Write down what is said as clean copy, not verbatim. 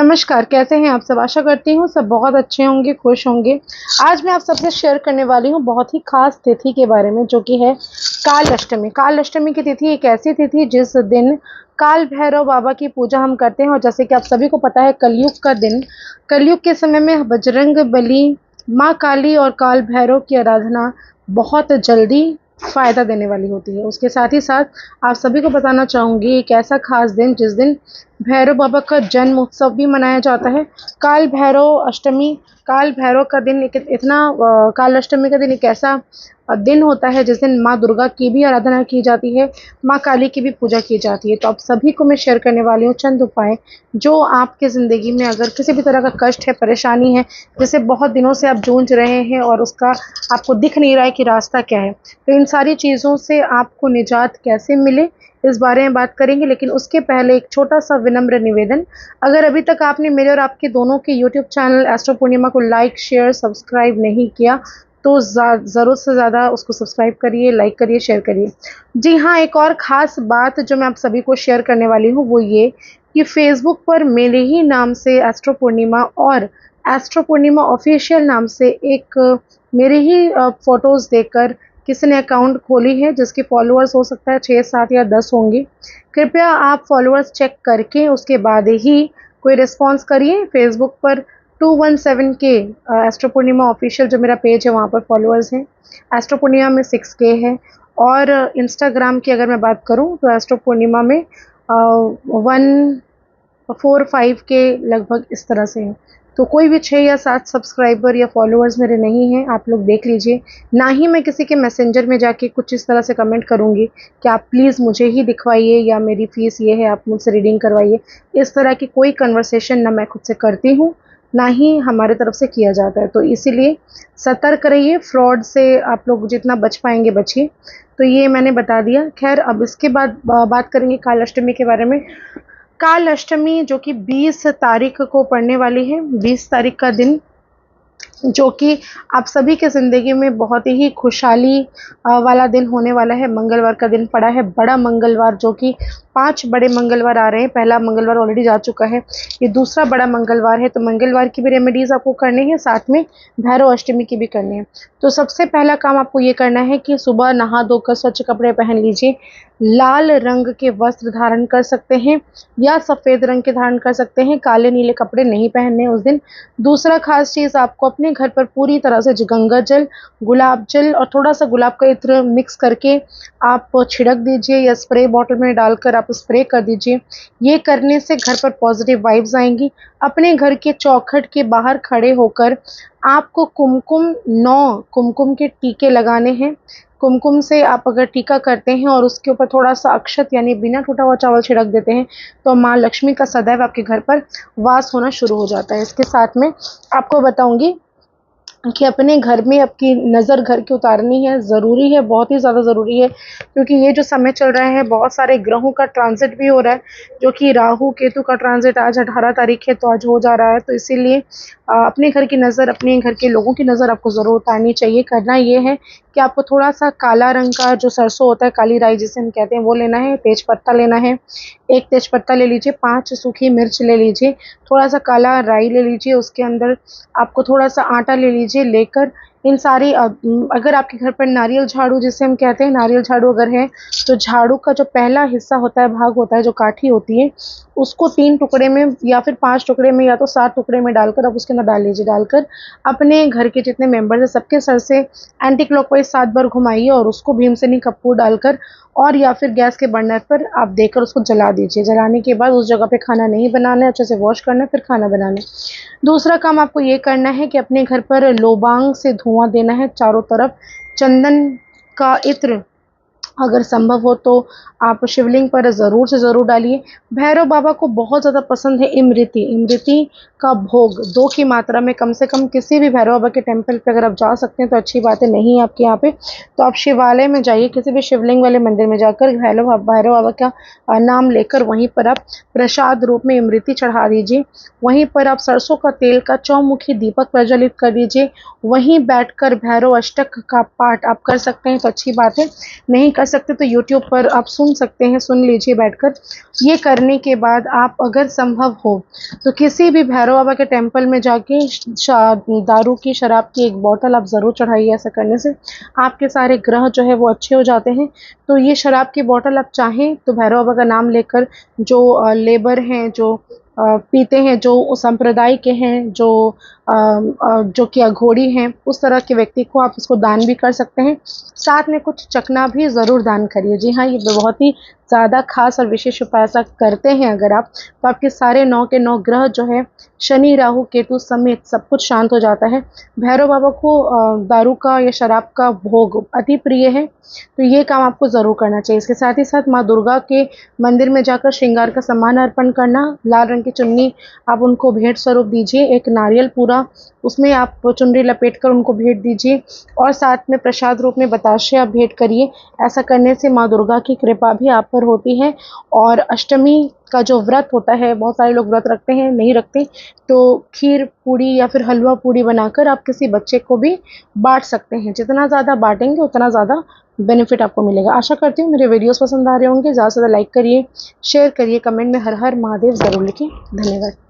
नमस्कार, कैसे हैं आप सब? आशा करती हूँ सब बहुत अच्छे होंगे, खुश होंगे। आज मैं आप सबसे शेयर करने वाली हूँ बहुत ही खास तिथि के बारे में, जो कि है काल अष्टमी। काल अष्टमी की तिथि एक ऐसी तिथि जिस दिन काल भैरव बाबा की पूजा हम करते हैं, और जैसे कि आप सभी को पता है कलयुग का दिन, कलयुग के समय में बजरंग बली, माँ काली और काल भैरव की आराधना बहुत जल्दी फ़ायदा देने वाली होती है। उसके साथ ही साथ आप सभी को बताना चाहूँगी एक ऐसा खास दिन जिस दिन भैरव बाबा का जन्म उत्सव भी मनाया जाता है। काल भैरव अष्टमी, काल भैरव का दिन काल अष्टमी का दिन एक ऐसा दिन होता है जिस दिन माँ दुर्गा की भी आराधना की जाती है, माँ काली की भी पूजा की जाती है। तो आप सभी को मैं शेयर करने वाली हूँ चंद उपाय, जो आपके ज़िंदगी में अगर किसी भी तरह का कष्ट है, परेशानी है, जैसे बहुत दिनों से आप जूझ रहे हैं और उसका आपको दिख नहीं रहा है कि रास्ता क्या है, तो इन सारी चीज़ों से आपको निजात कैसे मिले, इस बारे में बात करेंगे। लेकिन उसके पहले एक छोटा-सा विनम्र निवेदन, अगर अभी तक आपने मेरे और आपके दोनों के यूट्यूब चैनल एस्ट्रो पूर्णिमा को लाइक, शेयर, सब्सक्राइब नहीं किया, तो ज़रूर से ज़्यादा उसको सब्सक्राइब करिए, लाइक करिए, शेयर करिए। जी हाँ, एक और ख़ास बात जो मैं आप सभी को शेयर करने वाली हूँ, वो ये कि फ़ेसबुक पर मेरे ही नाम से एस्ट्रो पूर्णिमा और एस्ट्रो पूर्णिमा ऑफ़िशियल नाम से एक मेरे ही फ़ोटोज़ देखकर किसी ने अकाउंट खोली है, जिसके फॉलोअर्स हो सकता है 6, 7 या 10 होंगे। कृपया आप फॉलोअर्स चेक करके उसके बाद ही कोई रिस्पॉन्स करिए। फेसबुक पर 217 के एस्ट्रो पूर्णिमा ऑफिशियल जो मेरा पेज है, वहाँ पर फॉलोअर्स हैं। एस्ट्रो पूर्णिमा में 6 के है, और इंस्टाग्राम की अगर मैं बात करूँ तो एस्ट्रो पूर्णिमा में 145 के लगभग इस तरह से है। तो कोई भी 6 या 7 सब्सक्राइबर या फॉलोअर्स मेरे नहीं हैं, आप लोग देख लीजिए। ना ही मैं किसी के मैसेंजर में जाके कुछ इस तरह से कमेंट करूँगी कि आप प्लीज़ मुझे ही दिखवाइए या मेरी फ़ीस ये है, आप मुझसे रीडिंग करवाइए। इस तरह की कोई कन्वर्सेशन ना मैं खुद से करती हूँ, ना ही हमारे तरफ से किया जाता है। तो इसीलिए सतर्क रहिए, फ्रॉड से आप लोग जितना बच पाएँगे बचिए। तो ये मैंने बता दिया। ख़ैर, अब इसके बाद बात करेंगे काल अष्टमी के बारे में। काल अष्टमी जो कि 20 तारीख को पड़ने वाली है, 20 तारीख का दिन, जो कि आप सभी के ज़िंदगी में बहुत ही खुशहाली वाला दिन होने वाला है। मंगलवार का दिन पड़ा है, बड़ा मंगलवार, जो कि 5 बड़े मंगलवार आ रहे हैं। पहला मंगलवार ऑलरेडी जा चुका है, ये दूसरा बड़ा मंगलवार है। तो मंगलवार की भी रेमेडीज़ आपको करनी है, साथ में भैरव अष्टमी की भी करनी है। तो सबसे पहला काम आपको ये करना है कि सुबह नहा धोकर स्वच्छ कपड़े पहन लीजिए। लाल रंग के वस्त्र धारण कर सकते हैं या सफ़ेद रंग के धारण कर सकते हैं, काले नीले कपड़े नहीं पहनने हैं उस दिन। दूसरा ख़ास चीज़, आपको अपने घर पर पूरी तरह से गंगा जल, गुलाब जल और थोड़ा-सा गुलाब का इत्र मिक्स करके आप छिड़क दीजिए, या स्प्रे बॉटल में डालकर आप स्प्रे कर दीजिए। ये करने से घर पर पॉज़िटिव वाइब्स आएँगी। अपने घर के चौखट के बाहर खड़े होकर आपको कुमकुम 9 कुमकुम के टीके लगाने हैं। कुमकुम से आप अगर टीका करते हैं और उसके ऊपर थोड़ा-सा अक्षत यानी बिना टूटा हुआ चावल छिड़क देते हैं, तो माँ लक्ष्मी का सदैव आपके घर पर वास होना शुरू हो जाता है। इसके साथ में आपको बताऊँगी कि अपने घर में आपकी नज़र घर की उतारनी है, ज़रूरी है, बहुत ही ज़्यादा ज़रूरी है, क्योंकि ये जो समय चल रहा है, बहुत सारे ग्रहों का ट्रांज़िट भी हो रहा है, जो कि राहु, केतु का ट्रांज़िट आज 18 तारीख है, तो आज हो जा रहा है। तो इसीलिए अपने घर की नज़र, अपने घर के लोगों की नज़र आपको ज़रूर उतारनी चाहिए। करना ये है कि आपको थोड़ा-सा काला रंग का जो सरसों होता है, काली राई जिसे हम कहते हैं, वो लेना है, तेजपत्ता लेना है। 1 तेजपत्ता ले लीजिए, 5 सूखी मिर्च ले लीजिए, थोड़ा-सा काला राई ले लीजिए, उसके अंदर आपको थोड़ा-सा आटा ले लीजिए। लेकर इन सारी अगर आपके घर पर नारियल झाड़ू जिसे हम कहते हैं, नारियल झाड़ू अगर है, तो झाड़ू का जो पहला हिस्सा होता है, भाग होता है, जो काठी होती है, उसको 3 टुकड़े में या फिर 5 टुकड़े में या तो 7 टुकड़े में डालकर आप उसके अंदर डाल लीजिए। डालकर अपने घर के जितने मेंबर्स हैं, सबके सर से एंटी क्लॉकवाइज़ 7 बार घुमाइए, और उसको भीमसेनी कपूर डालकर और या फिर गैस के बर्नर पर आप देकर उसको जला दीजिए। जलाने के बाद उस जगह पे खाना नहीं बनाना है, अच्छे से वॉश करना है, फिर खाना बनाना है। दूसरा काम आपको ये करना है कि अपने घर पर लोबांग से धुआँ देना है चारों तरफ। चंदन का इत्र अगर संभव हो तो आप शिवलिंग पर ज़रूर से ज़रूर डालिए। भैरव बाबा को बहुत ज़्यादा पसंद है इमरती। इमरती का भोग 2 की मात्रा में कम से कम किसी भी भैरव बाबा के टेम्पल पे अगर आप जा सकते हैं तो अच्छी बात है, नहीं है आपके यहाँ पे तो आप शिवालय में जाइए, किसी भी शिवलिंग वाले मंदिर में जाकर भैरव बाबा का नाम लेकर वहीं पर आप प्रसाद रूप में इमरती चढ़ा दीजिए। वहीं पर आप सरसों का तेल का चौमुखी दीपक प्रज्वलित कर दीजिए। वहीं बैठकर भैरव अष्टक का पाठ आप कर सकते हैं तो अच्छी बात है, नहीं कर सकते तो यूट्यूब पर आप सुन सकते हैं, सुन लीजिए बैठकर। ये करने के बाद आप अगर संभव हो तो किसी भी भैरव बाबा के टेम्पल में जाके दारू की, शराब की एक बोतल आप ज़रूर चढ़ाइए। ऐसा करने से आपके सारे ग्रह जो है वो अच्छे हो जाते हैं। तो ये शराब की बोतल आप चाहें तो भैरव बाबा का नाम लेकर जो लेबर हैं, जो पीते हैं, जो संप्रदाय के हैं, जो कि अघोरी हैं, उस तरह के व्यक्ति को आप इसको दान भी कर सकते हैं। साथ में कुछ चकना भी ज़रूर दान करिए। जी हाँ, ये बहुत ही ज़्यादा खास और विशेष उपाय ऐसा करते हैं अगर आप, तो आपके सारे 9 के 9 ग्रह जो है, शनि, राहु, केतु समेत सब कुछ शांत हो जाता है। भैरव बाबा को दारू का या शराब का भोग अति प्रिय है, तो ये काम आपको ज़रूर करना चाहिए। इसके साथ ही साथ माँ दुर्गा के मंदिर में जाकर श्रृंगार का सामान अर्पण करना, लाल रंग की चुन्नी आप उनको भेंट स्वरूप दीजिए, एक नारियल पूरा उसमें आप चुनरी लपेट कर उनको भेंट दीजिए, और साथ में प्रसाद रूप में बताशे आप भेंट करिए। ऐसा करने से माँ दुर्गा की कृपा भी आप पर होती है। और अष्टमी का जो व्रत होता है, बहुत सारे लोग व्रत रखते हैं, नहीं रखते, तो खीर पूड़ी या फिर हलवा पूड़ी बनाकर आप किसी बच्चे को भी बांट सकते हैं। जितना ज़्यादा बांटेंगे उतना ज़्यादा बेनिफिट आपको मिलेगा। आशा करती हूँ मेरे वीडियोस पसंद आ रहे होंगे। ज़्यादा से ज़्यादा लाइक करिए, शेयर करिए, कमेंट में हर हर महादेव ज़रूर लिखें। धन्यवाद।